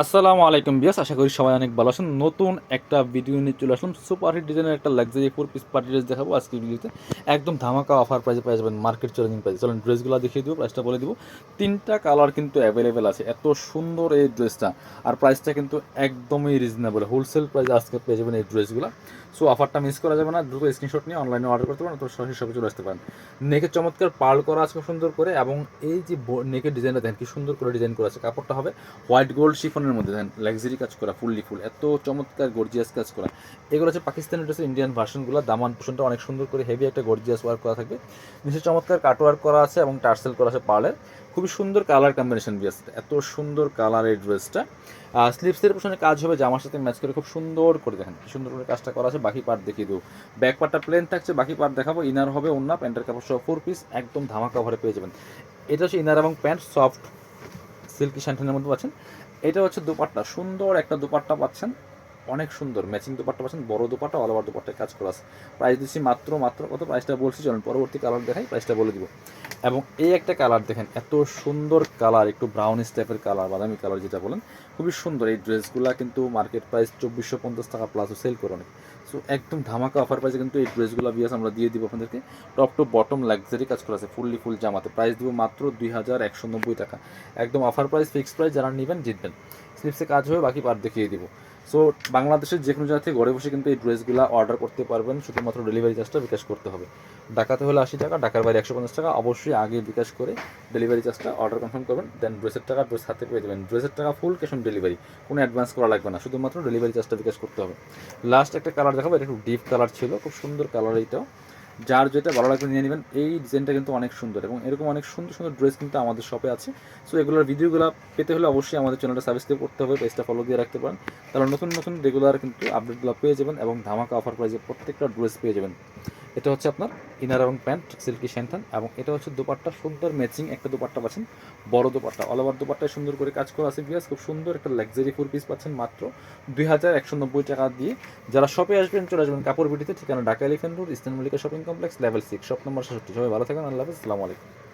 আসসালামু আলাইকুম বিয়াস, আশা করি সবাই অনেক ভালো আছেন। নতুন একটা ভিডিও নিয়ে চলে আসলাম। সুপার হিট ডিজাইনের একটা লাক্সারি 4 পিস পার্টি ড্রেস দেখাবো আজকের ভিডিওতে। একদম ধামাকা অফার প্রাইসে পেয়ে যাবেন, মার্কেট চ্যালেঞ্জিং প্রাইস। চলুন ড্রেসগুলো দেখিয়ে দিব, প্রাইসটা বলে দিব। তিনটা কালার কিন্তু অ্যাভেলেবেল আছে, এত সুন্দর এই ড্রেসটা। আর প্রাইসটা কিন্তু একদমই রিজনেবল, হোলসেল প্রাইসে আজকে পেয়ে যাবেন এই ড্রেসগুলো। সো অফারটা মিস করা যাবে না, দ্রুত স্ক্রিনশট নিয়ে অনলাইনে অর্ডার করতে পারেন অথবা সরাসরি শপে চলে আসতে পারেন। নেকের চমৎকার পার্ল করা আছে খুব সুন্দর করে, এবং এই যে নেকের ডিজাইনটা দেখেন কি সুন্দর করে ডিজাইন করা আছে। কাপড়টা হবে হোয়াইট গোল্ড শিফনের মধ্যে, দেখেন লাক্সারি কাজ করা, ফুললি ফুল, এত চমৎকার গর্জিয়াস কাজ করা। এগুলো হচ্ছে পাকিস্তানি ড্রেসের ইন্ডিয়ান ভার্সনগুলো। দামান পোষণটা অনেক সুন্দর করে হেভি একটা গর্জিয়াস ওয়ার্ক করা থাকবে, নিচে চমৎকার কাট ওয়ার্ক করা আছে এবং টার্সেল করা আছে পার্লের। খুবই সুন্দর কালার কম্বিনেশন বিয়াস, এত সুন্দর কালার এই ড্রেসটা। স্লিপসের পোষণে কাজ হবে জামার সাথে ম্যাচ করে খুব সুন্দর করে, দেখেন কি সুন্দর করে কাজটা করা আছে। বাকি পার্ট দেখিয়ে দেবো, ব্যাক পার্টটা প্লেন থাকছে, বাকি পার্ট দেখাবো। ইনার হবে ওন্না, প্যান্টের কাপড় সহ 4 পিস, একদম ধামাকা ভরে পেয়ে যাবেন। এটা হচ্ছে ইনার এবং প্যান্ট, সফট সিল্কি শ্যান্টেনের মধ্যে পাচ্ছেন। এটা হচ্ছে দুপাট্টা, সুন্দর একটা দুপাট্টা পাচ্ছেন, অনেক সুন্দর ম্যাচিং দুপাট্টা পাচ্ছেন, বড় দুপাট্টা, অল ওভার দুপাট্টায় কাজ করা আছে। প্রাইস দিচ্ছি মাত্র কত, প্রাইসটা বলছি, চলুন পরবর্তী কালার দেখাই, প্রাইসটা বলে দিব। এবং এই একটা কালার দেখেন, এত সুন্দর কালার, একটু ব্রাউনিশ টাইপের কালার, বাদামি কালার যেটা বলেন, খুবই সুন্দর। এই ড্রেসগুলো কিন্তু মার্কেট প্রাইস 2450 টাকা প্লাসও সেল করে অনেক। সো একদম ধামাকা অফার প্রাইসে কিন্তু এই ড্রেসগুলো বিয়াস আমরা দিয়ে দিব আপনাদেরকে। টপ টু বটম লাক্সারি কাজ করা আছে, ফুললি ফুল জামাতে। প্রাইস দিব মাত্র 2190 টাকা, একদম অফার প্রাইস, ফিক্সড প্রাইস। যারা নেবেন জিতবেন। স্লিপসে কাজ হবে, বাকি পার্ট দেখিয়ে দিব। সো বাংলাদেশের যে কোনো জায়গা থেকে ঘরে বসে কিন্তু এই ড্রেসগুলো অর্ডার করতে পারবেন, শুধুমাত্র ডেলিভারি চার্জটা বিকাশ করতে হবে। ঢাকাতে হলে 80 টাকা, ঢাকার বাইরে 150 টাকা। অবশ্যই আগে বিকাশ করে ডেলিভারি চার্জটা অর্ডার কনফার্ম করবেন, দেন ড্রেসের টাকা ড্রেস হাতে পেয়ে যাবেন। ড্রেসের টাকা ফুল ক্যাশ অন ডেলিভারি, কোনো অ্যাডভান্স করা লাগবে না, শুধুমাত্র ডেলিভারি চার্জটা বিকাশ করতে হবে। লাস্ট একটা কালার দেখাবো, এটা একটু ডিপ কালার ছিল, খুব সুন্দর কালার এইটাও। যার যেটা ভালো লাগবে নিয়ে নেবেন। এই ডিজাইনটা কিন্তু অনেক সুন্দর, এবং এরকম অনেক সুন্দর সুন্দর ড্রেস কিন্তু আমাদের শপে আছে। সো এগুলোর ভিডিওগুলো পেতে হলে অবশ্যই আমাদের চ্যানেলটা সাবস্ক্রাইব করতে হবে, পেজটা ফলো দিয়ে রাখতে পারেন। তাহলে নতুন নতুন রেগুলার কিন্তু আপডেটগুলো পেয়ে যাবেন, এবং ধামাকা অফার প্রাইসে প্রত্যেকটা ড্রেস পেয়ে যাবেন। এটা হচ্ছে আপনার ইনার এবং প্যান্ট সিল্কি শ্যান্টান, এবং এটা হচ্ছে দুপাট্টা, সুন্দর ম্যাচিং একটা দুপাট্টা পাচ্ছেন, বড় দুপাট্টা, অল ওভার দুপাট্টায় সুন্দর করে কাজ করা আছে বিয়াস। খুব সুন্দর একটা লাক্সারি 4 পিস পাচ্ছেন মাত্র 2190 টাকা দিয়ে। যারা শপে আসবেন চলে আসবেন কাপড় বিটিতে, ঠিকানা Dhaka elephant road, eastern Mallika shopping complex, level 6, shop number 66। সবাই ভালো থাকেন, আল্লাহ হাফেজ, আসসালামু আলাইকুম।